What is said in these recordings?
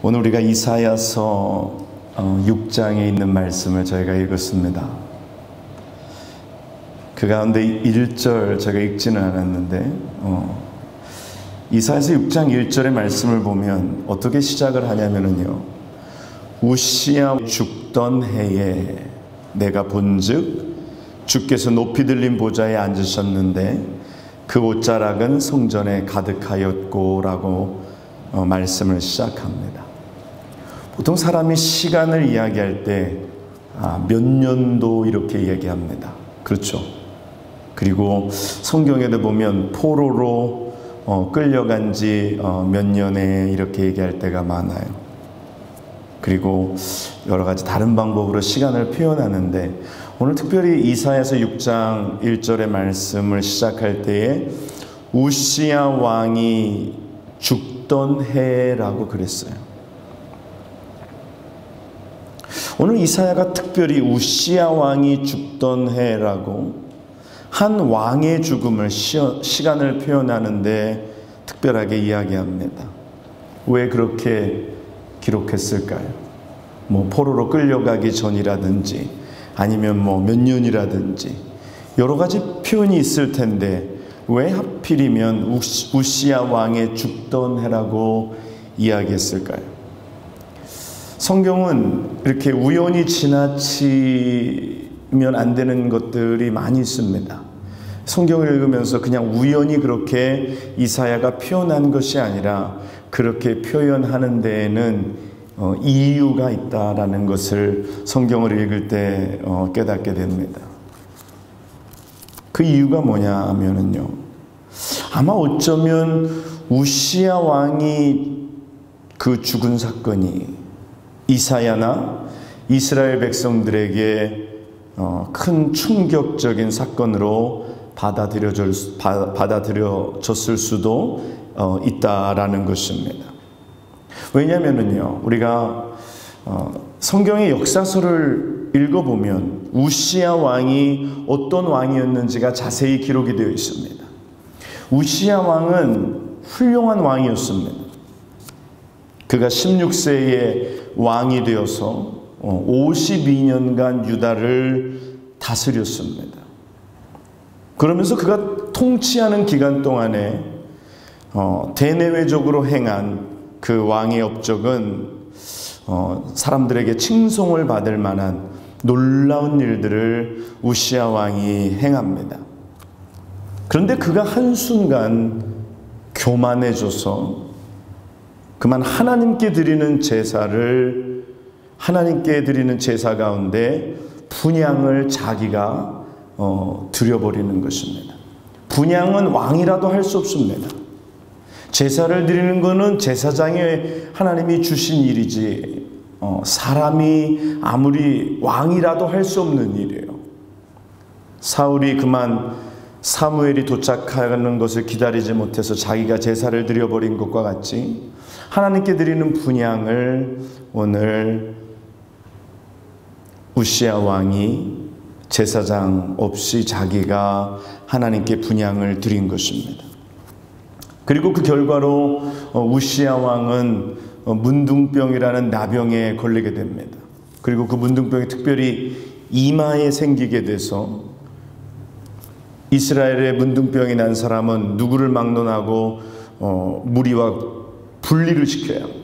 오늘 우리가 이사야서 6장에 있는 말씀을 저희가 읽었습니다. 그 가운데 1절 제가 읽지는 않았는데 이사야서 6장 1절의 말씀을 보면 어떻게 시작을 하냐면요, 우시야 죽던 해에 내가 본즉 주께서 높이 들린 보좌에 앉으셨는데 그 옷자락은 성전에 가득하였고 라고 말씀을 시작합니다. 보통 사람이 시간을 이야기할 때 몇 년도 이렇게 얘기합니다. 그렇죠? 그리고 성경에도 보면 포로로 끌려간 지 몇 년에 이렇게 얘기할 때가 많아요. 그리고 여러 가지 다른 방법으로 시간을 표현하는데, 오늘 특별히 이사야서 6장 1절의 말씀을 시작할 때에 우시야 왕이 죽던 해라고 그랬어요. 오늘 이사야가 특별히 우시야 왕이 죽던 해라고 한 왕의 죽음을 시간을 표현하는데 특별하게 이야기합니다. 왜 그렇게 기록했을까요? 포로로 끌려가기 전이라든지 아니면 몇 년이라든지 여러 가지 표현이 있을 텐데 왜 하필이면 우시야 왕의 죽던 해라고 이야기했을까요? 성경은 이렇게 우연히 지나치면 안 되는 것들이 많이 있습니다. 성경을 읽으면서 그냥 우연히 그렇게 이사야가 표현한 것이 아니라 그렇게 표현하는 데에는 이유가 있다라는 것을 성경을 읽을 때 깨닫게 됩니다. 그 이유가 뭐냐 하면은요, 아마 어쩌면 우시야 왕이 그 죽은 사건이 이사야나 이스라엘 백성들에게 큰 충격적인 사건으로 받아들여졌을 수도 있다라는 것입니다. 왜냐하면요, 우리가 성경의 역사서를 읽어보면 우시야 왕이 어떤 왕이었는지가 자세히 기록이 되어 있습니다. 우시야 왕은 훌륭한 왕이었습니다. 그가 16세에 왕이 되어서 52년간 유다를 다스렸습니다. 그러면서 그가 통치하는 기간 동안에 대내외적으로 행한 그 왕의 업적은 사람들에게 칭송을 받을 만한 놀라운 일들을 우시야 왕이 행합니다. 그런데 그가 한순간 교만해져서 그만 하나님께 드리는 제사 가운데 분향을 자기가 드려버리는 것입니다. 분향은 왕이라도 할 수 없습니다. 제사를 드리는 것은 제사장이 하나님이 주신 일이지 사람이 아무리 왕이라도 할 수 없는 일이에요. 사울이 그만 사무엘이 도착하는 것을 기다리지 못해서 자기가 제사를 드려버린 것과 같이 하나님께 드리는 분향을 오늘 우시야 왕이 제사장 없이 자기가 하나님께 분향을 드린 것입니다. 그리고 그 결과로 우시야 왕은 문둥병이라는 나병에 걸리게 됩니다. 그리고 그 문둥병이 특별히 이마에 생기게 돼서 이스라엘에 문둥병이 난 사람은 누구를 막론하고 무리와 분리를 시켜야 합니다.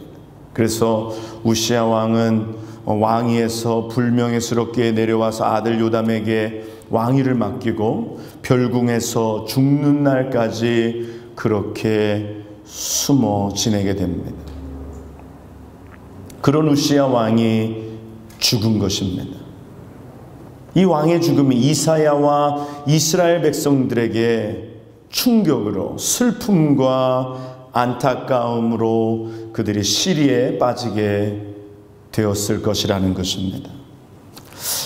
그래서 우시야 왕은 왕위에서 불명예스럽게 내려와서 아들 요담에게 왕위를 맡기고 별궁에서 죽는 날까지 그렇게 숨어 지내게 됩니다. 그런 우시야 왕이 죽은 것입니다. 이 왕의 죽음이 이사야와 이스라엘 백성들에게 충격으로 슬픔과 안타까움으로 그들이 시리에 빠지게 되었을 것이라는 것입니다.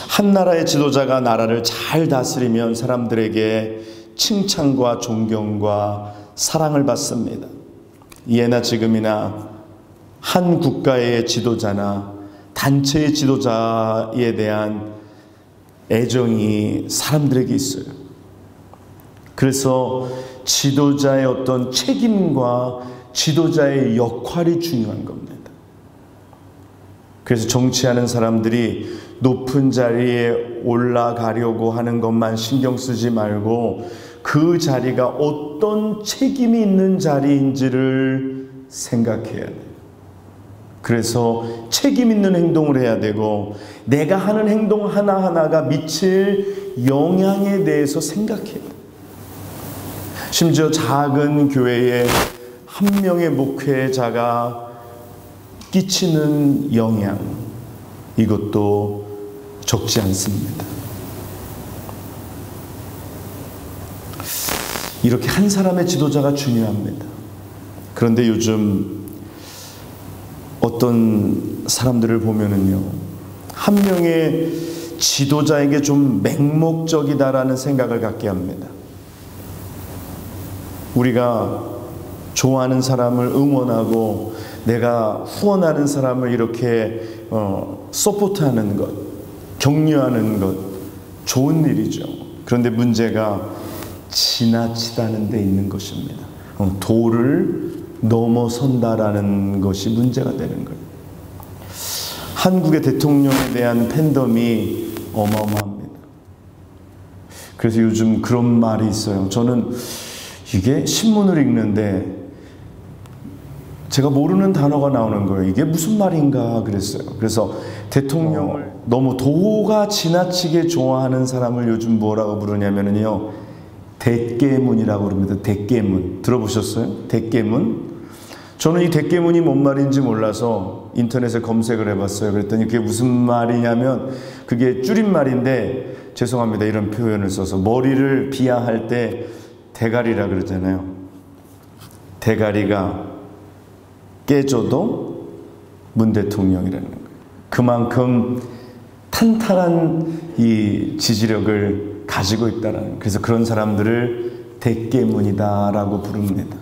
한 나라의 지도자가 나라를 잘 다스리면 사람들에게 칭찬과 존경과 사랑을 받습니다. 예나 지금이나 한 국가의 지도자나 단체의 지도자에 대한 애정이 사람들에게 있어요. 그래서 지도자의 어떤 책임과 지도자의 역할이 중요한 겁니다. 그래서 정치하는 사람들이 높은 자리에 올라가려고 하는 것만 신경 쓰지 말고 그 자리가 어떤 책임이 있는 자리인지를 생각해야 돼요. 그래서 책임 있는 행동을 해야 되고 내가 하는 행동 하나하나가 미칠 영향에 대해서 생각해야 돼요. 심지어 작은 교회에 한 명의 목회자가 끼치는 영향, 이것도 적지 않습니다. 이렇게 한 사람의 지도자가 중요합니다. 그런데 요즘 어떤 사람들을 보면은요, 한 명의 지도자에게 좀 맹목적이다라는 생각을 갖게 합니다. 우리가 좋아하는 사람을 응원하고 내가 후원하는 사람을 이렇게 서포트하는 것, 격려하는 것, 좋은 일이죠. 그런데 문제가 지나치다는 데 있는 것입니다. 도를 넘어선다라는 것이 문제가 되는 거예요. 한국의 대통령에 대한 팬덤이 어마어마합니다. 그래서 요즘 그런 말이 있어요. 저는 이게 신문을 읽는데 제가 모르는 단어가 나오는 거예요. 이게 무슨 말인가 그랬어요. 그래서 대통령을 너무 도가 지나치게 좋아하는 사람을 요즘 뭐라고 부르냐면요, 대깨문이라고 부릅니다. 대깨문. 들어보셨어요? 대깨문? 저는 이 대깨문이 뭔 말인지 몰라서 인터넷에 검색을 해봤어요. 그랬더니 그게 무슨 말이냐면 그게 줄임말인데, 죄송합니다, 이런 표현을 써서, 머리를 비하할 때 대가리라 그러잖아요. 대가리가 깨져도 문 대통령이라는 거예요. 그만큼 탄탄한 이 지지력을 가지고 있다는 거예요. 그래서 그런 사람들을 대깨문이다라고 부릅니다.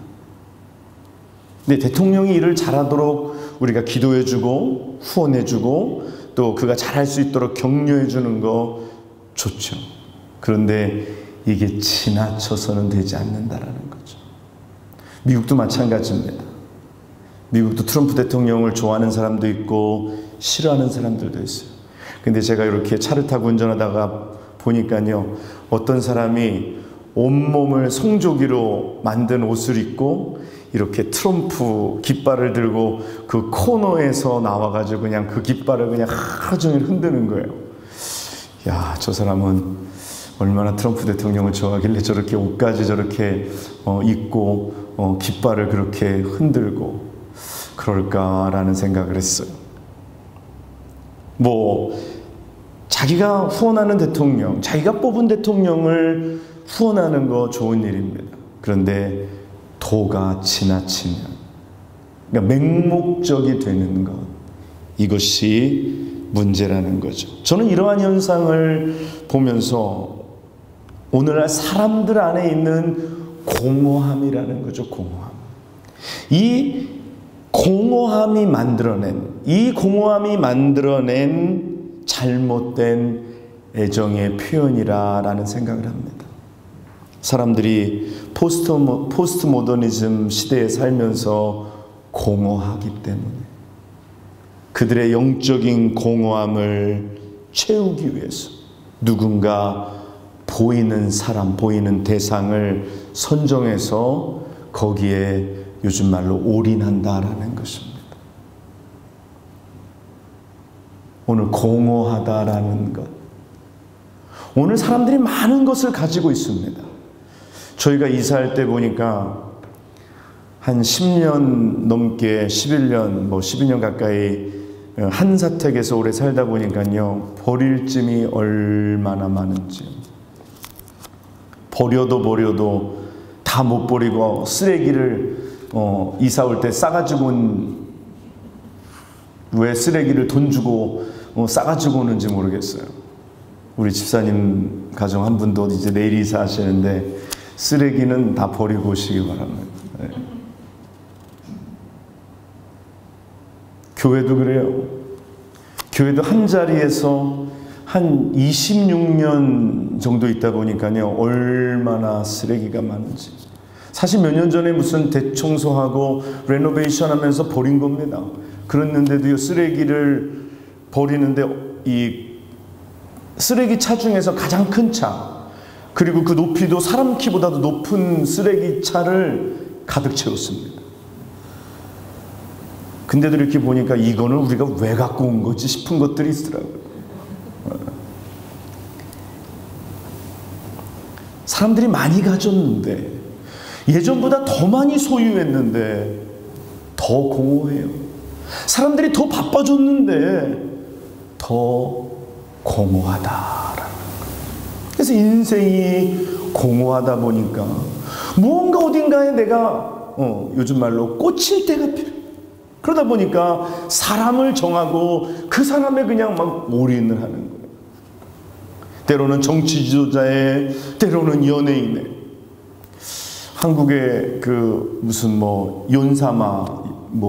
근데 대통령이 일을 잘하도록 우리가 기도해주고 후원해주고 또 그가 잘할 수 있도록 격려해주는 거 좋죠. 그런데 이게 지나쳐서는 되지 않는다라는 거죠. 미국도 마찬가지입니다. 미국도 트럼프 대통령을 좋아하는 사람도 있고 싫어하는 사람들도 있어요. 근데 제가 이렇게 차를 타고 운전하다가 보니까요, 어떤 사람이 온몸을 송조기로 만든 옷을 입고 이렇게 트럼프 깃발을 들고 그 코너에서 나와가지고 그냥 그 깃발을 그냥 하루 종일 흔드는 거예요. 야, 저 사람은 얼마나 트럼프 대통령을 좋아하길래 저렇게 옷까지 저렇게 입고 깃발을 그렇게 흔들고 그럴까라는 생각을 했어요. 자기가 후원하는 대통령, 자기가 뽑은 대통령을 후원하는 거 좋은 일입니다. 그런데 도가 지나치면, 그러니까 맹목적이 되는 것, 이것이 문제라는 거죠. 저는 이러한 현상을 보면서 오늘날 사람들 안에 있는 공허함이라는 거죠. 공허함. 이 공허함이 만들어낸 잘못된 애정의 표현이라는 생각을 합니다. 사람들이 포스트 모더니즘 시대에 살면서 공허하기 때문에 그들의 영적인 공허함을 채우기 위해서 누군가 보이는 사람, 보이는 대상을 선정해서 거기에 요즘 말로 올인한다라는 것입니다. 오늘 공허하다라는 것. 오늘 사람들이 많은 것을 가지고 있습니다. 저희가 이사할 때 보니까 한 10년 넘게, 11년, 12년 가까이 한사택에서 오래 살다 보니까요, 버릴 짐이 얼마나 많은지. 버려도 다 못 버리고 쓰레기를 이사 올 때 싸가지고 왜 쓰레기를 돈 주고 싸가지고 오는지 모르겠어요. 우리 집사님 가정 한 분도 이제 내일 이사하시는데 쓰레기는 다 버리고 오시기 바랍니다. 네. 교회도 그래요. 교회도 한 자리에서 한 26년 정도 있다 보니까요, 얼마나 쓰레기가 많은지. 사실 몇 년 전에 무슨 대청소하고 레노베이션 하면서 버린 겁니다. 그랬는데도요, 쓰레기를 버리는데 이 쓰레기 차 중에서 가장 큰 차, 그리고 그 높이도 사람 키보다도 높은 쓰레기 차를 가득 채웠습니다. 근데도 이렇게 보니까 이거는 우리가 왜 갖고 온 거지 싶은 것들이 있더라고요. 사람들이 많이 가졌는데, 예전보다 더 많이 소유했는데 더 공허해요. 사람들이 더 바빠졌는데 더 공허하다라는 거예요. 그래서 인생이 공허하다 보니까 무언가 어딘가에 내가 요즘 말로 꽂힐 때가 필요해요. 그러다 보니까 사람을 정하고 그 사람에 그냥 막 올인을 하는 거예요. 때로는 정치 지도자의, 때로는 연예인의. 한국의 그 무슨 뭐 연사마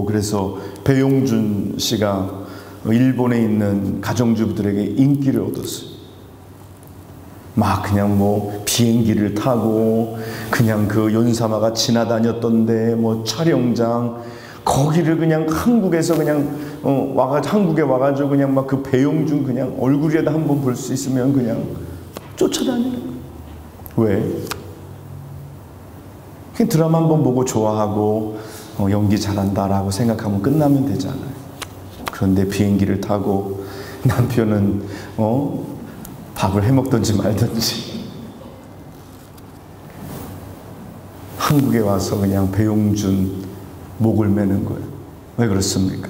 그래서 배용준 씨가 일본에 있는 가정주부들에게 인기를 얻었어요. 막 그냥 뭐 비행기를 타고 그냥 그 연사마가 지나다녔던데 뭐 촬영장 거기를 그냥 한국에서 그냥 한국에 와가지고 그냥 막 그 배용준 그냥 얼굴이라도 한번 볼 수 있으면 그냥 쫓아다니는 거예요. 왜? 그냥 드라마 한번 보고 좋아하고 연기 잘한다라고 생각하면 끝나면 되잖아요. 그런데 비행기를 타고 남편은 밥을 해먹든지 말든지 한국에 와서 그냥 배용준 목을 매는 거예요. 왜 그렇습니까?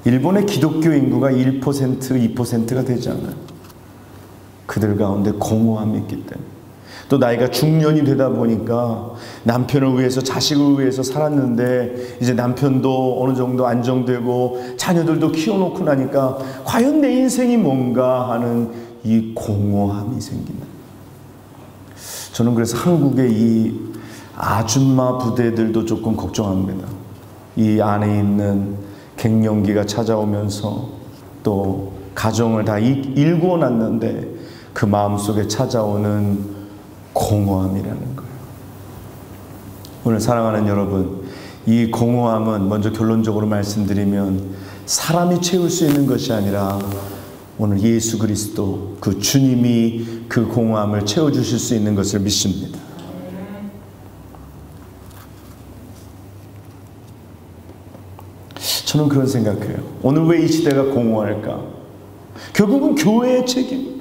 일본의 기독교 인구가 1%, 2%가 되지 않아요. 그들 가운데 공허함이 있기 때문에. 또 나이가 중년이 되다 보니까 남편을 위해서, 자식을 위해서 살았는데 이제 남편도 어느 정도 안정되고 자녀들도 키워놓고 나니까 과연 내 인생이 뭔가 하는 이 공허함이 생긴다. 저는 그래서 한국의 이 아줌마 부대들도 조금 걱정합니다. 이 안에 있는 갱년기가 찾아오면서 또 가정을 다 일구어 놨는데 그 마음속에 찾아오는 공허함이라는 거예요. 오늘 사랑하는 여러분, 이 공허함은 먼저 결론적으로 말씀드리면 사람이 채울 수 있는 것이 아니라 오늘 예수 그리스도 그 주님이 그 공허함을 채워주실 수 있는 것을 믿습니다. 저는 그런 생각해요. 오늘 왜 이 시대가 공허할까? 결국은 교회의 책임.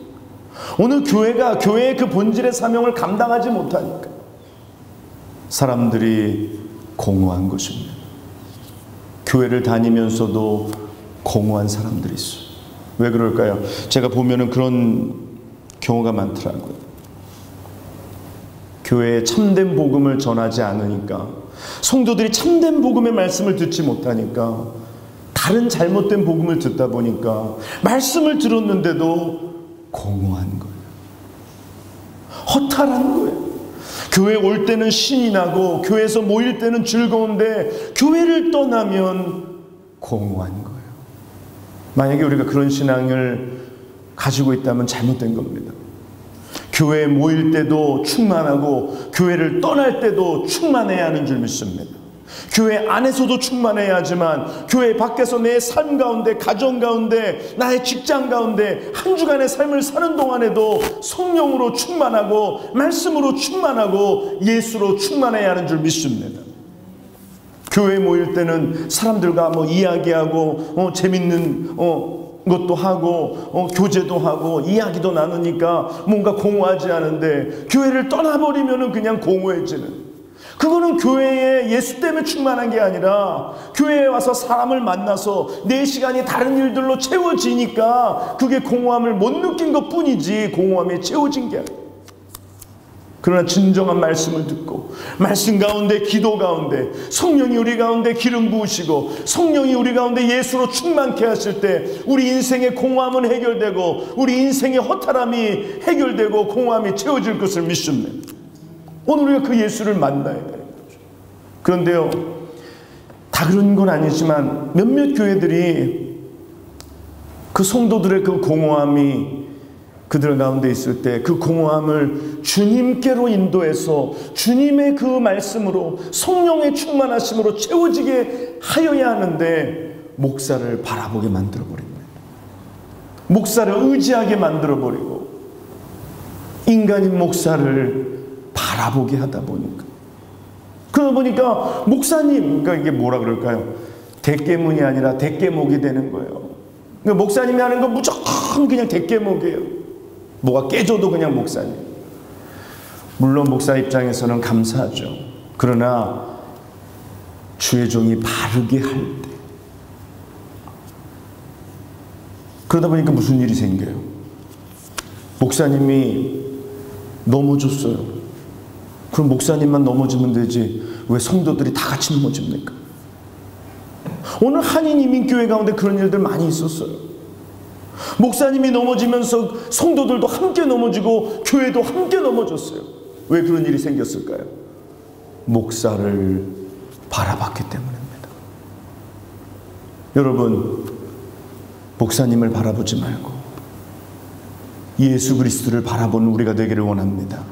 오늘 교회가 교회의 그 본질의 사명을 감당하지 못하니까 사람들이 공허한 것입니다. 교회를 다니면서도 공허한 사람들이 있어요. 왜 그럴까요? 제가 보면은 그런 경우가 많더라고요. 교회에 참된 복음을 전하지 않으니까, 성도들이 참된 복음의 말씀을 듣지 못하니까 다른 잘못된 복음을 듣다 보니까 말씀을 들었는데도 공허한 거예요. 허탈한 거예요. 교회 올 때는 신이 나고 교회에서 모일 때는 즐거운데 교회를 떠나면 공허한 거예요. 만약에 우리가 그런 신앙을 가지고 있다면 잘못된 겁니다. 교회에 모일 때도 충만하고 교회를 떠날 때도 충만해야 하는 줄 믿습니다. 교회 안에서도 충만해야 하지만 교회 밖에서 내 삶 가운데, 가정 가운데, 나의 직장 가운데 한 주간의 삶을 사는 동안에도 성령으로 충만하고 말씀으로 충만하고 예수로 충만해야 하는 줄 믿습니다. 교회에 모일 때는 사람들과 뭐 이야기하고 재밌는 것도 하고 교제도 하고 이야기도 나누니까 뭔가 공허하지 않은데 교회를 떠나버리면 그냥 공허해지는, 그거는 교회에 예수 때문에 충만한 게 아니라 교회에 와서 사람을 만나서 내 시간이 다른 일들로 채워지니까 그게 공허함을 못 느낀 것 뿐이지 공허함이 채워진 게 아니에요. 그러나 진정한 말씀을 듣고 말씀 가운데, 기도 가운데 성령이 우리 가운데 기름 부으시고 성령이 우리 가운데 예수로 충만케 하실 때 우리 인생의 공허함은 해결되고 우리 인생의 허탈함이 해결되고 공허함이 채워질 것을 믿습니다. 오늘 우리가 그 예수를 만나야 되는 거죠. 그런데요, 다 그런 건 아니지만 몇몇 교회들이 그 성도들의 그 공허함이 그들 가운데 있을 때 그 공허함을 주님께로 인도해서 주님의 그 말씀으로 성령의 충만하심으로 채워지게 하여야 하는데 목사를 바라보게 만들어버립니다. 목사를 의지하게 만들어버리고 인간인 목사를 바라보게 하다 보니까, 그러다 보니까 목사님, 그러니까 이게 뭐라 그럴까요? 대깨문이 아니라 대깨목이 되는 거예요. 그러니까 목사님이 하는 건 무조건 그냥 대깨목이에요. 뭐가 깨져도 그냥 목사님. 물론 목사 입장에서는 감사하죠. 그러나 주의 종이 바르게 할 때, 그러다 보니까 무슨 일이 생겨요? 목사님이 넘어졌어요. 그럼 목사님만 넘어지면 되지 왜 성도들이 다 같이 넘어집니까? 오늘 한인 이민교회 가운데 그런 일들 많이 있었어요. 목사님이 넘어지면서 성도들도 함께 넘어지고 교회도 함께 넘어졌어요. 왜 그런 일이 생겼을까요? 목사를 바라봤기 때문입니다. 여러분, 목사님을 바라보지 말고 예수 그리스도를 바라보는 우리가 되기를 원합니다.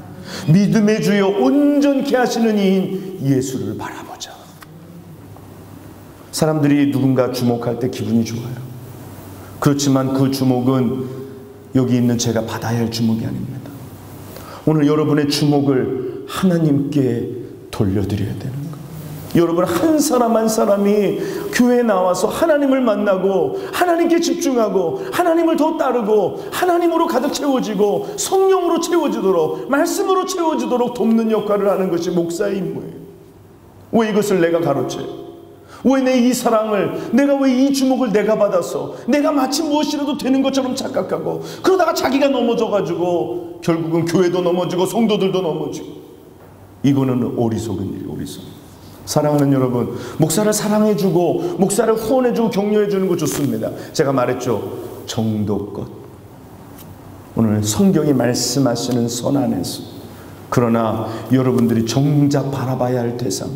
믿음의 주여 온전케 하시는 이인 예수를 바라보자. 사람들이 누군가 주목할 때 기분이 좋아요. 그렇지만 그 주목은 여기 있는 제가 받아야 할 주목이 아닙니다. 오늘 여러분의 주목을 하나님께 돌려드려야 되는 거예요. 여러분 한 사람 한 사람이 교회에 나와서 하나님을 만나고 하나님께 집중하고 하나님을 더 따르고 하나님으로 가득 채워지고 성령으로 채워지도록 말씀으로 채워지도록 돕는 역할을 하는 것이 목사의 임무예요. 왜 이것을 내가 가로채요? 왜 내 이 사랑을, 내가 왜 이 주목을 내가 받아서 내가 마치 무엇이라도 되는 것처럼 착각하고 그러다가 자기가 넘어져가지고 결국은 교회도 넘어지고 성도들도 넘어지고, 이거는 어리석은 일이에요. 어리석. 사랑하는 여러분, 목사를 사랑해주고 목사를 후원해주고 격려해주는 거 좋습니다. 제가 말했죠, 정도껏. 오늘 성경이 말씀하시는 선 안에서. 그러나 여러분들이 정작 바라봐야 할 대상,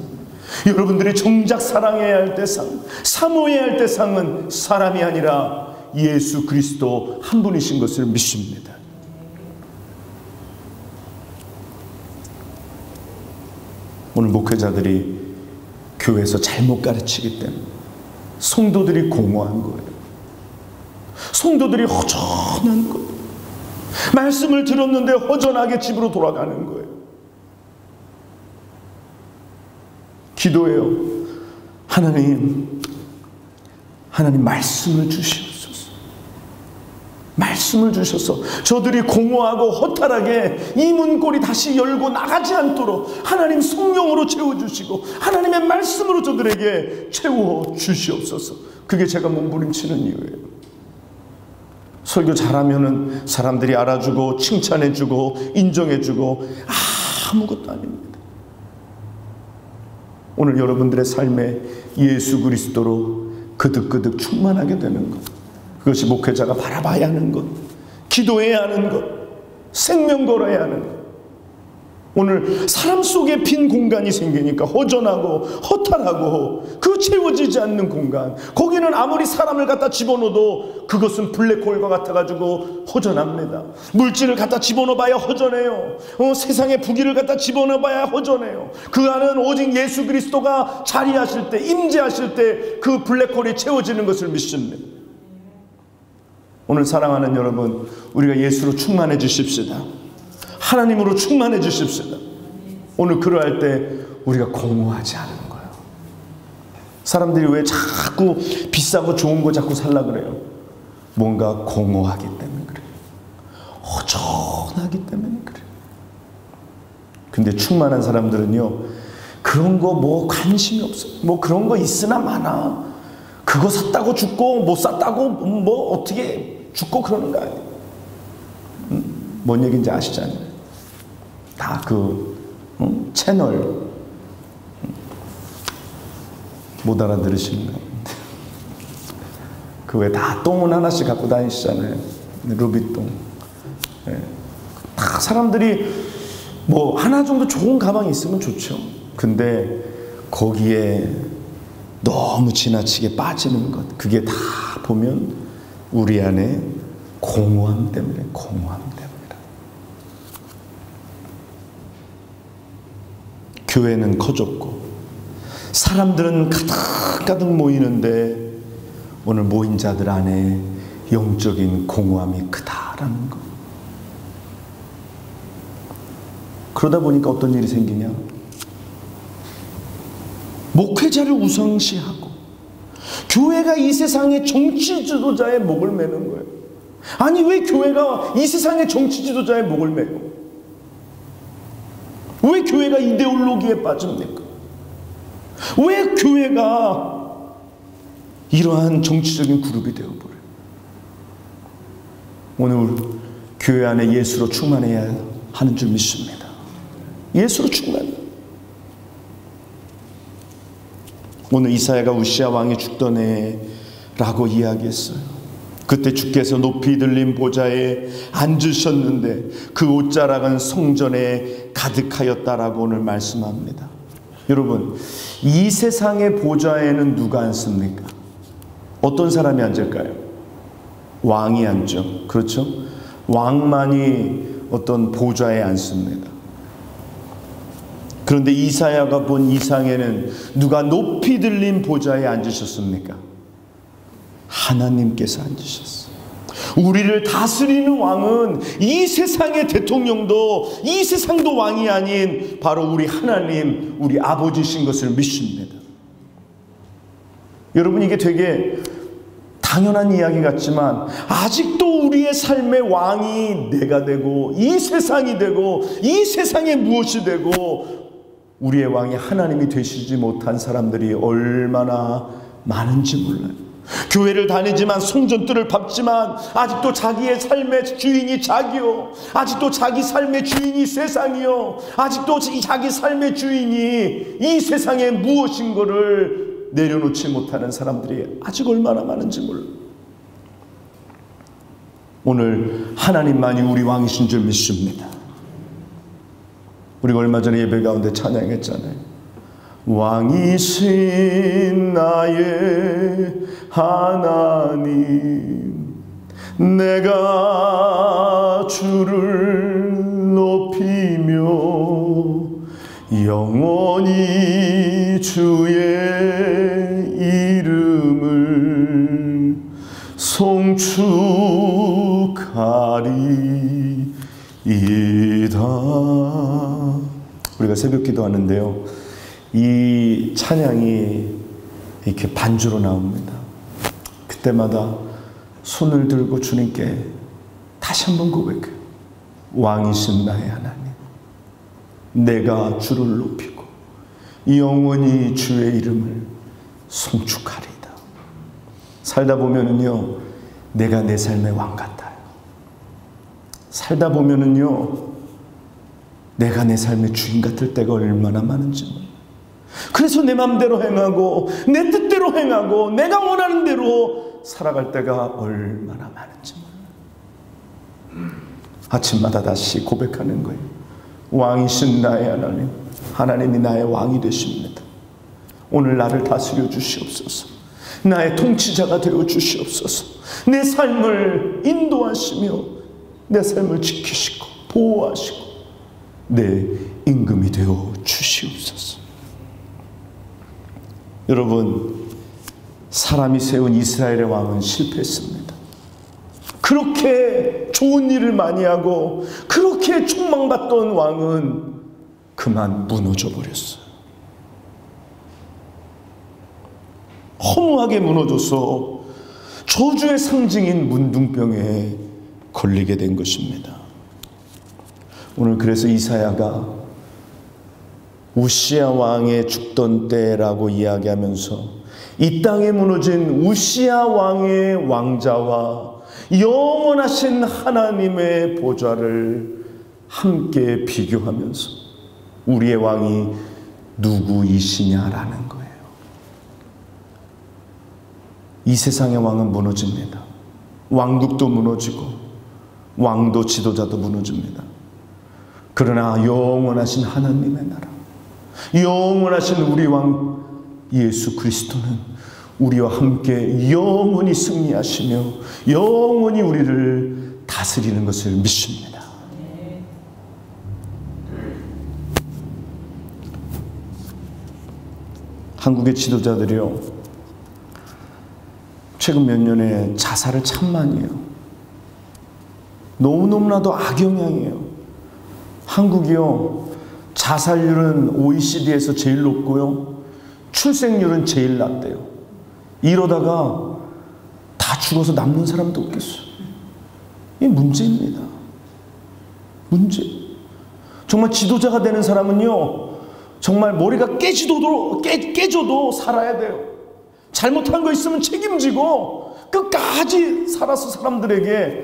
여러분들이 정작 사랑해야 할 대상, 사모해야 할 대상은 사람이 아니라 예수 그리스도 한 분이신 것을 믿습니다. 오늘 목회자들이 교회에서 잘못 가르치기 때문에 성도들이 공허한 거예요. 성도들이 허전한 거예요. 말씀을 들었는데 허전하게 집으로 돌아가는 거예요. 기도해요. 하나님 말씀을 주시옵소서. 말씀을 주셔서 저들이 공허하고 허탈하게 이 문고리 다시 열고 나가지 않도록 하나님 성령으로 채워주시고 하나님의 말씀으로 저들에게 채워주시옵소서. 그게 제가 몸부림치는 이유예요. 설교 잘하면은 사람들이 알아주고 칭찬해주고 인정해주고 아무것도 아닙니다. 오늘 여러분들의 삶에 예수 그리스도로 그득그득 충만하게 되는 것, 그것이 목회자가 바라봐야 하는 것, 기도해야 하는 것, 생명 걸어야 하는 것. 오늘 사람 속에 빈 공간이 생기니까 허전하고 허탈하고 그 채워지지 않는 공간, 거기는 아무리 사람을 갖다 집어넣어도 그것은 블랙홀과 같아가지고 허전합니다. 물질을 갖다 집어넣어봐야 허전해요. 세상의 부귀를 갖다 집어넣어봐야 허전해요. 그 안은 오직 예수 그리스도가 자리하실 때, 임재하실 때 그 블랙홀이 채워지는 것을 믿습니다. 오늘 사랑하는 여러분, 우리가 예수로 충만해 주십시다. 하나님으로 충만해 주십시다. 오늘 그러할 때 우리가 공허하지 않은 거예요. 사람들이 왜 자꾸 비싸고 좋은 거 자꾸 살라 그래요? 뭔가 공허하기 때문에 그래요. 허전하기 때문에 그래요. 근데 충만한 사람들은요, 그런 거 뭐 관심이 없어요. 뭐 그런 거 있으나 마나, 그거 샀다고 죽고 못 샀다고 뭐 어떻게 죽고 그러는 거 아니에요. 뭔 얘기인지 아시잖아요. 다 그 채널 못 알아들으시는 거. 그 왜 다 똥은 하나씩 갖고 다니시잖아요. 루비똥. 네. 다 사람들이 뭐 하나 정도 좋은 가방이 있으면 좋죠. 근데 거기에 너무 지나치게 빠지는 것, 그게 다 보면 우리 안에 공허함 때문에, 공허함 때문에. 교회는 커졌고 사람들은 가득가득 모이는데 오늘 모인 자들 안에 영적인 공허함이 크다라는 것. 그러다 보니까 어떤 일이 생기냐? 목회자를 우상시하고 교회가 이 세상의 정치 지도자의 목을 매는 거예요. 아니, 왜 교회가 이 세상의 정치 지도자의 목을 매고, 왜 교회가 이데올로기에 빠집니까? 왜 교회가 이러한 정치적인 그룹이 되어버려요? 오늘 교회 안에 예수로 충만해야 하는 줄 믿습니다. 예수로 충만해요. 오늘 이사야가 우시야 왕이 죽던 해라고 이야기했어요. 그때 주께서 높이 들린 보좌에 앉으셨는데 그 옷자락은 성전에 가득하였다라고 오늘 말씀합니다. 여러분, 이 세상의 보좌에는 누가 앉습니까? 어떤 사람이 앉을까요? 왕이 앉죠. 그렇죠? 왕만이 어떤 보좌에 앉습니다. 그런데 이사야가 본 이상에는 누가 높이 들린 보좌에 앉으셨습니까? 하나님께서 앉으셨어요. 우리를 다스리는 왕은 이 세상의 대통령도 이 세상도 왕이 아닌 바로 우리 하나님, 우리 아버지신 것을 믿습니다. 여러분, 이게 되게 당연한 이야기 같지만 아직도 우리의 삶의 왕이 내가 되고 이 세상이 되고 이 세상에 무엇이 되고 우리의 왕이 하나님이 되시지 못한 사람들이 얼마나 많은지 몰라요. 교회를 다니지만 성전들을 밟지만 아직도 자기의 삶의 주인이 자기요, 아직도 자기 삶의 주인이 세상이요, 아직도 자기 삶의 주인이 이 세상에 무엇인 거를 내려놓지 못하는 사람들이 아직 얼마나 많은지 몰라요. 오늘 하나님만이 우리 왕이신 줄 믿습니다. 우리가 얼마 전에 예배 가운데 찬양했잖아요. 왕이신 나의 하나님, 내가 주를 높이며 영원히 주의 이름을 송축하리이다. 우리가 새벽 기도하는데요, 이 찬양이 이렇게 반주로 나옵니다. 그때마다 손을 들고 주님께 다시 한번 고백해요. 왕이신 나의 하나님, 내가 주를 높이고 영원히 주의 이름을 송축하리이다. 살다 보면은요, 내가 내 삶의 왕 같아요. 살다 보면은요, 내가 내 삶의 주인 같을 때가 얼마나 많은지 몰라요. 그래서 내 마음대로 행하고 내 뜻대로 행하고 내가 원하는 대로 살아갈 때가 얼마나 많은지 몰라요. 아침마다 다시 고백하는 거예요. 왕이신 나의 하나님, 하나님이 나의 왕이 되십니다. 오늘 나를 다스려 주시옵소서. 나의 통치자가 되어 주시옵소서. 내 삶을 인도하시며 내 삶을 지키시고 보호하시고 내 임금이 되어 주시옵소서. 여러분, 사람이 세운 이스라엘의 왕은 실패했습니다. 그렇게 좋은 일을 많이 하고 그렇게 촉망받던 왕은 그만 무너져 버렸어요. 허무하게 무너져서 저주의 상징인 문둥병에 걸리게 된 것입니다. 오늘 그래서 이사야가 우시야 왕의 죽던 때라고 이야기하면서 이 땅에 무너진 우시야 왕의 왕자와 영원하신 하나님의 보좌를 함께 비교하면서 우리의 왕이 누구이시냐라는 거예요. 이 세상의 왕은 무너집니다. 왕국도 무너지고 왕도 지도자도 무너집니다. 그러나 영원하신 하나님의 나라, 영원하신 우리 왕 예수 그리스도는 우리와 함께 영원히 승리하시며 영원히 우리를 다스리는 것을 믿습니다. 한국의 지도자들이요, 최근 몇 년에 자살을 참 많이 해요. 너무너무나도 악영향이에요. 한국이요, 자살률은 OECD에서 제일 높고요, 출생률은 제일 낮대요. 이러다가 다 죽어서 남는 사람도 없겠어요. 이게 문제입니다. 문제. 정말 지도자가 되는 사람은요, 정말 머리가 깨져도 살아야 돼요. 잘못한 거 있으면 책임지고 끝까지 살아서 사람들에게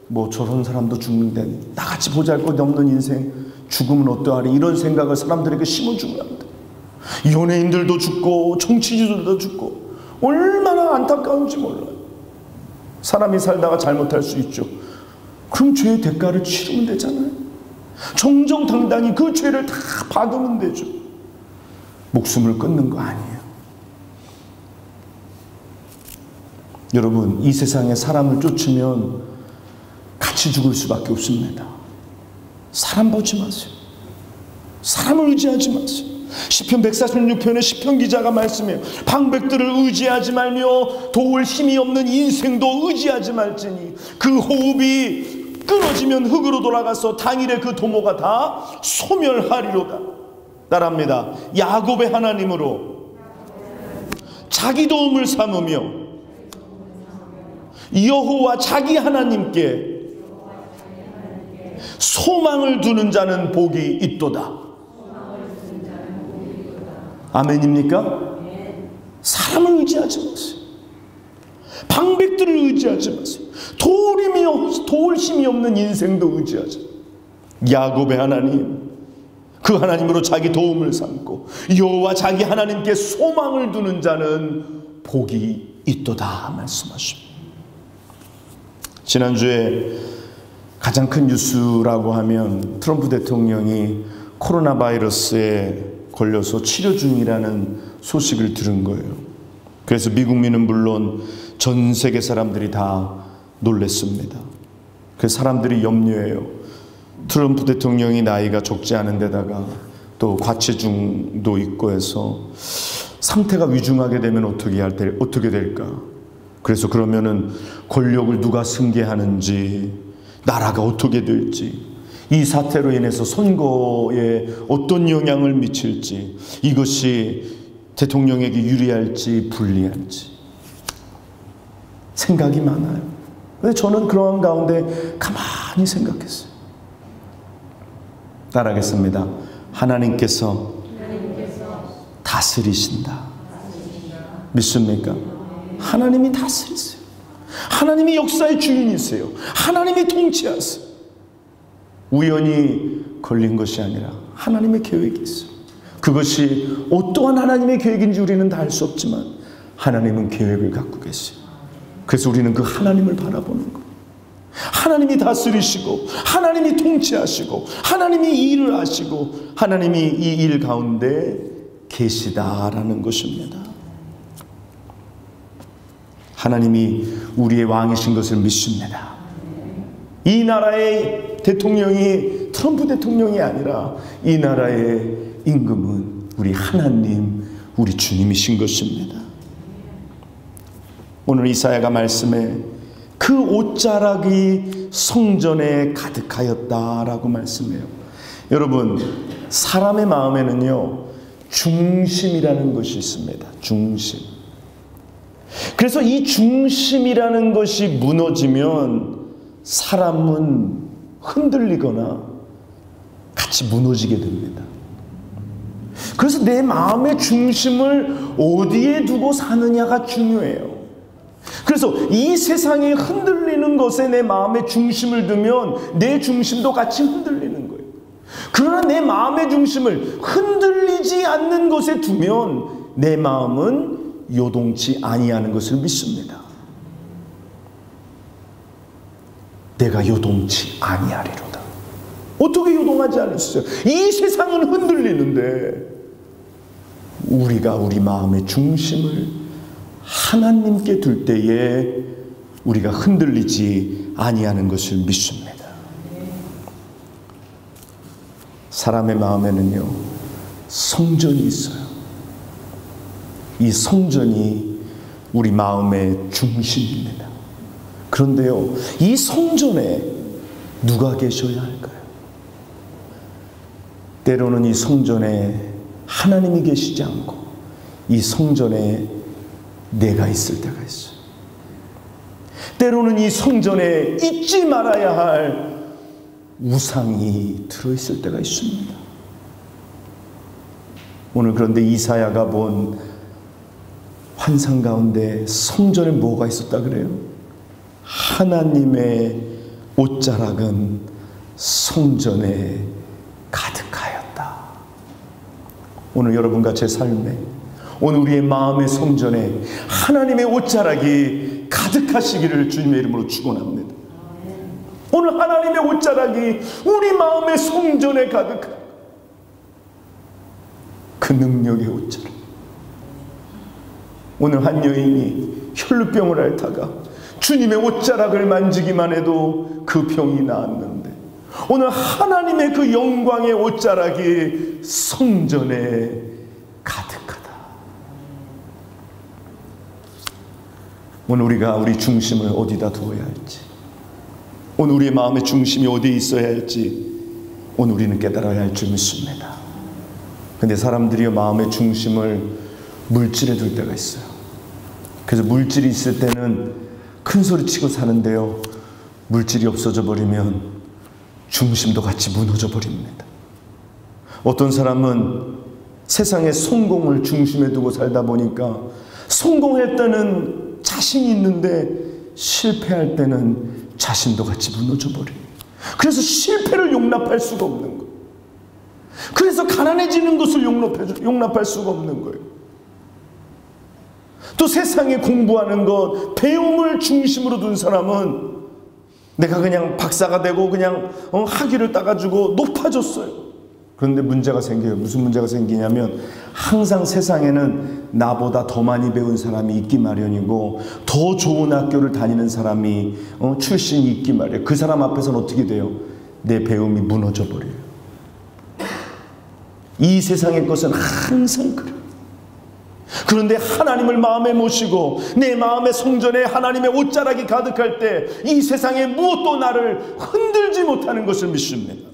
뭐 저런 사람도 죽는데 나같이 보잘것없는 인생 죽으면 어떠하리, 이런 생각을 사람들에게 심어주면 안 돼. 연예인들도 죽고 정치인들도 죽고 얼마나 안타까운지 몰라요. 사람이 살다가 잘못할 수 있죠. 그럼 죄의 대가를 치르면 되잖아요. 정정당당히 그 죄를 다 받으면 되죠. 목숨을 끊는 거 아니에요. 여러분, 이 세상에 사람을 쫓으면 같이 죽을 수밖에 없습니다. 사람 보지 마세요. 사람을 의지하지 마세요. 시편 146편에 시편 기자가 말씀해요. 방백들을 의지하지 말며 도울 힘이 없는 인생도 의지하지 말지니 그 호흡이 끊어지면 흙으로 돌아가서 당일에 그 도모가 다 소멸하리로다. 따라합니다. 야곱의 하나님으로 자기 도움을 삼으며 여호와 자기 하나님께 소망을 두는 자는 복이 있도다. 아멘입니까? 사람을 의지하지 마세요. 방백들을 의지하지 마세요. 도울 힘이 없는 인생도 의지하지 마세요. 야곱의 하나님, 그 하나님으로 자기 도움을 삼고 여호와 자기 하나님께 소망을 두는 자는 복이 있도다 말씀하십니다. 지난주에 가장 큰 뉴스라고 하면 트럼프 대통령이 코로나 바이러스에 걸려서 치료 중이라는 소식을 들은 거예요. 그래서 미국민은 물론 전 세계 사람들이 다 놀랐습니다. 그래서 사람들이 염려해요. 트럼프 대통령이 나이가 적지 않은 데다가 또 과체중도 있고 해서 상태가 위중하게 되면 어떻게 될까? 그래서 그러면은 권력을 누가 승계하는지, 나라가 어떻게 될지, 이 사태로 인해서 선거에 어떤 영향을 미칠지, 이것이 대통령에게 유리할지 불리할지 생각이 많아요. 근데 저는 그러한 가운데 가만히 생각했어요. 따라하겠습니다. 하나님께서 다스리신다. 믿습니까? 하나님이 다스리세요. 하나님이 역사의 주인이세요. 하나님이 통치하세요. 우연히 걸린 것이 아니라 하나님의 계획이 있어요. 그것이 어떠한 하나님의 계획인지 우리는 다 알 수 없지만 하나님은 계획을 갖고 계세요. 그래서 우리는 그 하나님을 바라보는 거예요. 하나님이 다스리시고 하나님이 통치하시고 하나님이 이 일을 하시고 하나님이 이 일 가운데 계시다라는 것입니다. 하나님이 우리의 왕이신 것을 믿습니다. 이 나라의 대통령이 트럼프 대통령이 아니라 이 나라의 임금은 우리 하나님, 우리 주님이신 것입니다. 오늘 이사야가 말씀에 그 옷자락이 성전에 가득하였다라고 말씀해요. 여러분, 사람의 마음에는요, 중심이라는 것이 있습니다. 중심. 그래서 이 중심이라는 것이 무너지면 사람은 흔들리거나 같이 무너지게 됩니다. 그래서 내 마음의 중심을 어디에 두고 사느냐가 중요해요. 그래서 이 세상에 흔들리는 것에 내 마음의 중심을 두면 내 중심도 같이 흔들리는 거예요. 그러나 내 마음의 중심을 흔들리지 않는 것에 두면 내 마음은 요동치 아니하는 것을 믿습니다. 내가 요동치 아니하리로다. 어떻게 요동하지 않을 수 있어요? 이 세상은 흔들리는데 우리가 우리 마음의 중심을 하나님께 둘 때에 우리가 흔들리지 아니하는 것을 믿습니다. 사람의 마음에는요, 성전이 있어요. 이 성전이 우리 마음의 중심입니다. 그런데요, 이 성전에 누가 계셔야 할까요? 때로는 이 성전에 하나님이 계시지 않고 이 성전에 내가 있을 때가 있어요. 때로는 이 성전에 잊지 말아야 할 우상이 들어있을 때가 있습니다. 오늘 그런데 이사야가 본 환상 가운데 성전에 뭐가 있었다 그래요? 하나님의 옷자락은 성전에 가득하였다. 오늘 여러분과 제 삶에, 오늘 우리의 마음의 성전에 하나님의 옷자락이 가득하시기를 주님의 이름으로 축원합니다. 오늘 하나님의 옷자락이 우리 마음의 성전에 가득한 그 능력의 옷자락. 오늘 한 여인이 혈루병을 앓다가 주님의 옷자락을 만지기만 해도 그 병이 나았는데, 오늘 하나님의 그 영광의 옷자락이 성전에 가득하다. 오늘 우리가 우리 중심을 어디다 두어야 할지, 오늘 우리의 마음의 중심이 어디에 있어야 할지 오늘 우리는 깨달아야 할 줄 믿습니다. 근데 사람들이 마음의 중심을 물질에 둘 때가 있어요. 그래서 물질이 있을 때는 큰 소리 치고 사는데요, 물질이 없어져 버리면 중심도 같이 무너져 버립니다. 어떤 사람은 세상의 성공을 중심에 두고 살다 보니까 성공할 때는 자신이 있는데 실패할 때는 자신도 같이 무너져 버려요. 그래서 실패를 용납할 수가 없는 거예요. 그래서 가난해지는 것을 용납할 수가 없는 거예요. 또 세상에 공부하는 것, 배움을 중심으로 둔 사람은 내가 그냥 박사가 되고 그냥 학위를 따가지고 높아졌어요. 그런데 문제가 생겨요. 무슨 문제가 생기냐면 항상 세상에는 나보다 더 많이 배운 사람이 있기 마련이고 더 좋은 학교를 다니는 사람이 출신이 있기 마련이에요. 그 사람 앞에서는 어떻게 돼요? 내 배움이 무너져 버려요. 이 세상의 것은 항상 그래요. 그런데 하나님을 마음에 모시고 내 마음의 성전에 하나님의 옷자락이 가득할 때 이 세상에 무엇도 나를 흔들지 못하는 것을 믿습니다.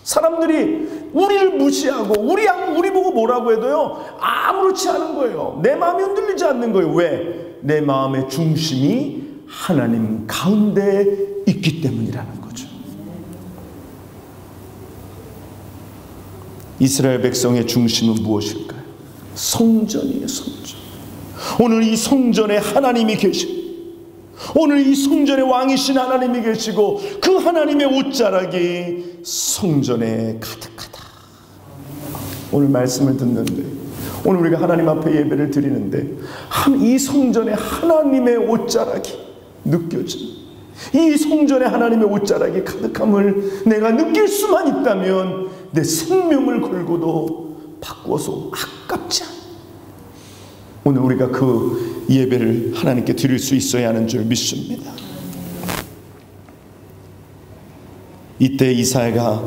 사람들이 우리를 무시하고 우리 보고 뭐라고 해도요, 아무렇지 않은 거예요. 내 마음이 흔들리지 않는 거예요. 왜? 내 마음의 중심이 하나님 가운데 있기 때문이라는 거죠. 이스라엘 백성의 중심은 무엇일까요? 성전이에요. 성전. 오늘 이 성전에 하나님이 계시고, 오늘 이 성전에 왕이신 하나님이 계시고 그 하나님의 옷자락이 성전에 가득하다. 오늘 말씀을 듣는데, 오늘 우리가 하나님 앞에 예배를 드리는데 이 성전에 하나님의 옷자락이 느껴집니다. 이 성전에 하나님의 옷자락이 가득함을 내가 느낄 수만 있다면 내 생명을 걸고도 바꿔서 아깝지 않아. 오늘 우리가 그 예배를 하나님께 드릴 수 있어야 하는 줄 믿습니다. 이때 이사야가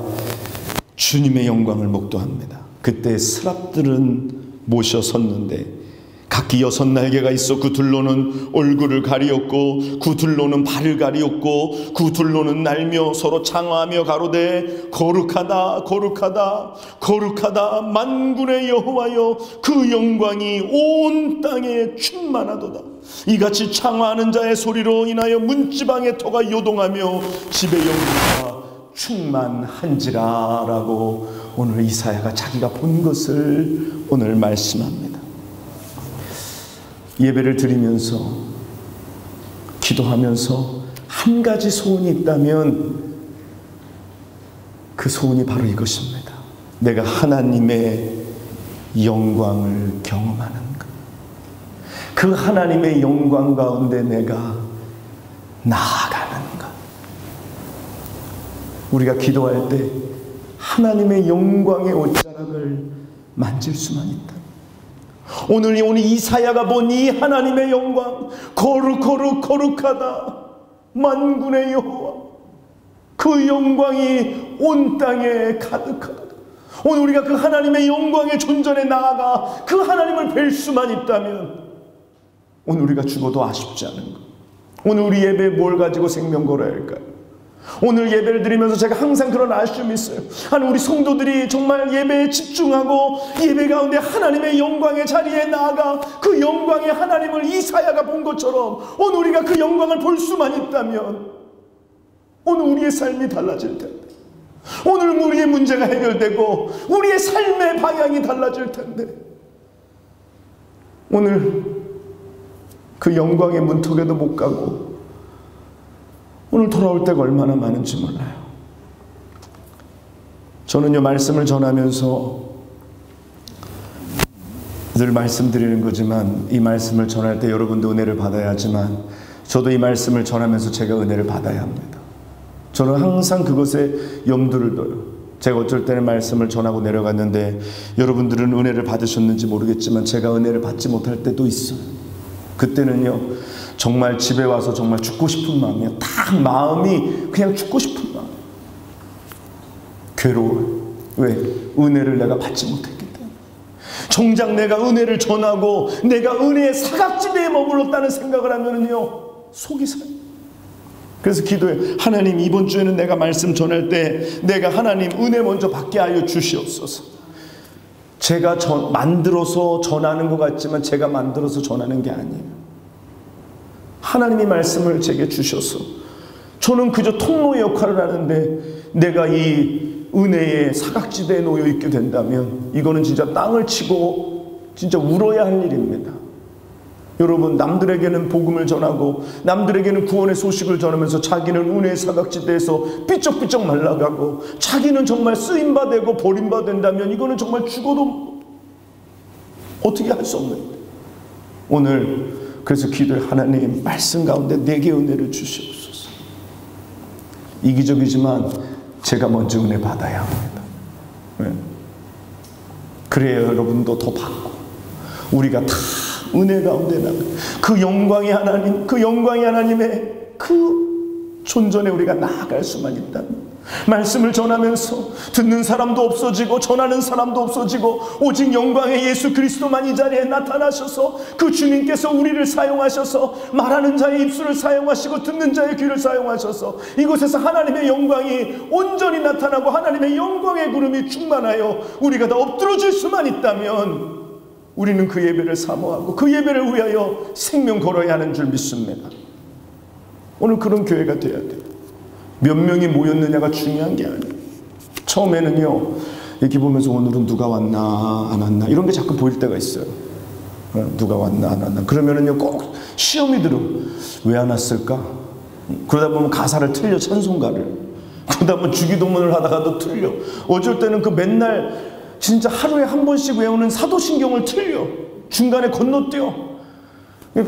주님의 영광을 목도합니다. 그때 스랍들은 모셔 섰는데 각기 6날개가 있어 그 둘로는 얼굴을 가리었고 그 둘로는 발을 가리었고 그 둘로는 날며 서로 창화하며 가로되 거룩하다 거룩하다 거룩하다 만군의 여호와여, 그 영광이 온 땅에 충만하도다. 이같이 창화하는 자의 소리로 인하여 문지방의 터가 요동하며 집의 영광과 충만한지라 라고 오늘 이사야가 자기가 본 것을 오늘 말씀합니다. 예배를 드리면서 기도하면서 한 가지 소원이 있다면 그 소원이 바로 이것입니다. 내가 하나님의 영광을 경험하는 것. 그 하나님의 영광 가운데 내가 나아가는 것. 우리가 기도할 때 하나님의 영광의 옷자락을 만질 수만 있다. 오늘 이사야가 본 이 하나님의 영광, 거룩하다 만군의 여호와, 그 영광이 온 땅에 가득하다. 오늘 우리가 그 하나님의 영광의 존전에 나아가 그 하나님을 뵐 수만 있다면 오늘 우리가 죽어도 아쉽지 않은 것. 오늘 우리 예배에 뭘 가지고 생명 걸어야 할까요? 오늘 예배를 드리면서 제가 항상 그런 아쉬움이 있어요. 아니, 우리 성도들이 정말 예배에 집중하고 예배 가운데 하나님의 영광의 자리에 나아가 그 영광의 하나님을 이사야가 본 것처럼 오늘 우리가 그 영광을 볼 수만 있다면 오늘 우리의 삶이 달라질 텐데, 오늘 우리의 문제가 해결되고 우리의 삶의 방향이 달라질 텐데, 오늘 그 영광의 문턱에도 못 가고 오늘 돌아올 때가 얼마나 많은지 몰라요. 저는요, 말씀을 전하면서 늘 말씀드리는 거지만 이 말씀을 전할 때 여러분도 은혜를 받아야 하지만 저도 이 말씀을 전하면서 제가 은혜를 받아야 합니다. 저는 항상 그것에 염두를 둬요. 제가 어쩔 때는 말씀을 전하고 내려갔는데 여러분들은 은혜를 받으셨는지 모르겠지만 제가 은혜를 받지 못할 때도 있어요. 그때는요, 정말 집에 와서 정말 죽고 싶은 마음이에요. 딱 마음이 그냥 죽고 싶은 마음. 괴로워요. 왜? 은혜를 내가 받지 못했기 때문에. 정작 내가 은혜를 전하고 내가 은혜의 사각지대에 머물렀다는 생각을 하면은요, 속이 상해요. 그래서 기도해. 하나님, 이번 주에는 내가 말씀 전할 때 내가 하나님 은혜 먼저 받게 하여 주시옵소서. 제가 만들어서 전하는 것 같지만 제가 만들어서 전하는 게 아니에요. 하나님이 말씀을 제게 주셔서 저는 그저 통로의 역할을 하는데 내가 이 은혜의 사각지대에 놓여 있게 된다면 이거는 진짜 땅을 치고 진짜 울어야 할 일입니다. 여러분, 남들에게는 복음을 전하고 남들에게는 구원의 소식을 전하면서 자기는 은혜의 사각지대에서 삐쩍삐쩍 말라가고 자기는 정말 쓰임받고 버림받는다면 이거는 정말 죽어도 어떻게 할 수 없는 거예요. 오늘 그래서 기도해. 하나님, 말씀 가운데 내게 은혜를 주시옵소서. 이기적이지만 제가 먼저 은혜 받아야 합니다. 네. 그래야 여러분도 더 받고 우리가 다 은혜 가운데 나가 그 영광의 하나님, 그 영광의 하나님의 그 존전에 우리가 나아갈 수만 있다면, 말씀을 전하면서 듣는 사람도 없어지고 전하는 사람도 없어지고 오직 영광의 예수 그리스도만 이 자리에 나타나셔서 그 주님께서 우리를 사용하셔서 말하는 자의 입술을 사용하시고 듣는 자의 귀를 사용하셔서 이곳에서 하나님의 영광이 온전히 나타나고 하나님의 영광의 구름이 충만하여 우리가 다 엎드러질 수만 있다면 우리는 그 예배를 사모하고 그 예배를 위하여 생명 걸어야 하는 줄 믿습니다. 오늘 그런 교회가 돼야 돼요. 몇 명이 모였느냐가 중요한 게 아니에요. 처음에는요, 이렇게 보면서 오늘은 누가 왔나 안 왔나 이런 게 자꾸 보일 때가 있어요. 누가 왔나 안 왔나. 그러면은요, 꼭 시험이 들어. 왜 안 왔을까? 그러다 보면 가사를 틀려, 찬송가를. 그러다 보면 주기도문을 하다가도 틀려. 어쩔 때는 그 맨날 진짜 하루에 한 번씩 외우는 사도신경을 틀려. 중간에 건너뛰어.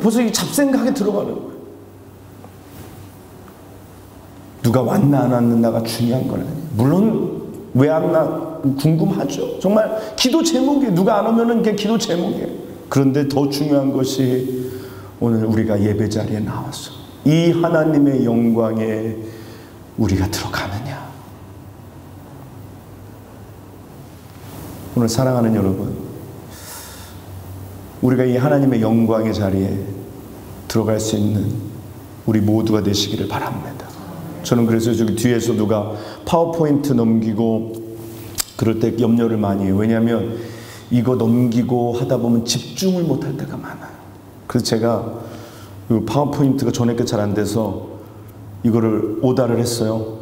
벌써 이 잡생각에 들어가는 거예요. 누가 왔나 안 왔는가가 중요한 건 아니에요. 물론 왜 안 왔나 궁금하죠. 정말 기도 제목이에요. 누가 안 오면은 그게 기도 제목이에요. 그런데 더 중요한 것이 오늘 우리가 예배 자리에 나와서 이 하나님의 영광에 우리가 들어가느냐. 오늘 사랑하는 여러분, 우리가 이 하나님의 영광의 자리에 들어갈 수 있는 우리 모두가 되시기를 바랍니다. 저는 그래서 저기 뒤에서 누가 파워포인트 넘기고 그럴 때 염려를 많이 해요. 왜냐하면 이거 넘기고 하다 보면 집중을 못할 때가 많아요. 그래서 제가 그 파워포인트가 전에께 잘 안 돼서 이거를 오다를 했어요.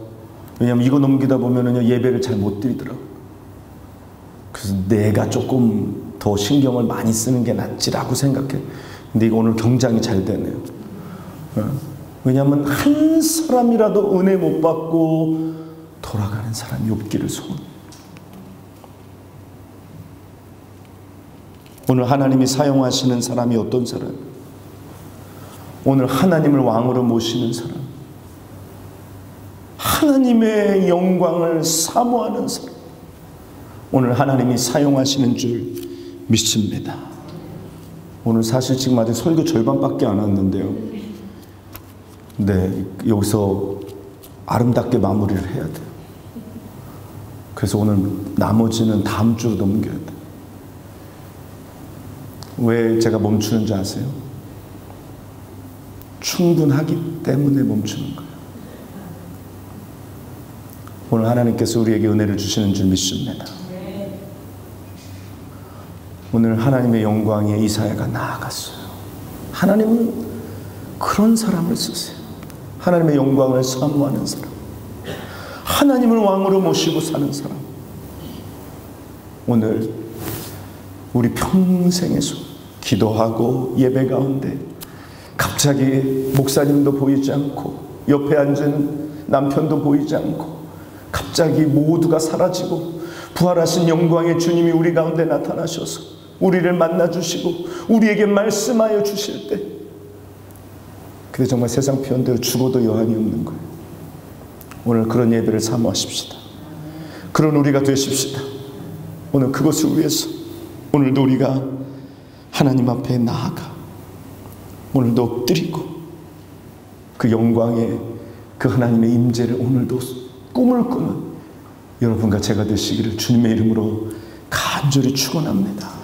왜냐하면 이거 넘기다 보면은 예배를 잘 못 드리더라고요. 그래서 내가 조금 더 신경을 많이 쓰는 게 낫지라고 생각해. 근데 이거 오늘 굉장히 잘 되네요. 왜냐하면 한 사람이라도 은혜 못 받고 돌아가는 사람이 없기를 소원. 오늘 하나님이 사용하시는 사람이 어떤 사람? 오늘 하나님을 왕으로 모시는 사람, 하나님의 영광을 사모하는 사람, 오늘 하나님이 사용하시는 줄 믿습니다. 오늘 사실 지금 아직 설교 절반밖에 안 왔는데요. 네, 여기서 아름답게 마무리를 해야 돼요. 그래서 오늘 나머지는 다음 주로 넘겨야 돼요. 왜 제가 멈추는지 아세요? 충분하기 때문에 멈추는 거예요. 오늘 하나님께서 우리에게 은혜를 주시는 줄 믿습니다. 오늘 하나님의 영광에 이사야가 나아갔어요. 하나님은 그런 사람을 쓰세요. 하나님의 영광을 사모하는 사람, 하나님을 왕으로 모시고 사는 사람. 오늘 우리 평생에서 기도하고 예배 가운데 갑자기 목사님도 보이지 않고 옆에 앉은 남편도 보이지 않고 갑자기 모두가 사라지고 부활하신 영광의 주님이 우리 가운데 나타나셔서 우리를 만나주시고 우리에게 말씀하여 주실 때, 근데 정말 세상 표현대로 죽어도 여한이 없는 거예요. 오늘 그런 예배를 사모하십시다. 그런 우리가 되십시다. 오늘 그것을 위해서 오늘도 우리가 하나님 앞에 나아가 오늘도 엎드리고 그 영광의 그 하나님의 임재를 오늘도 꿈을 꾸는 여러분과 제가 되시기를 주님의 이름으로 간절히 축원합니다.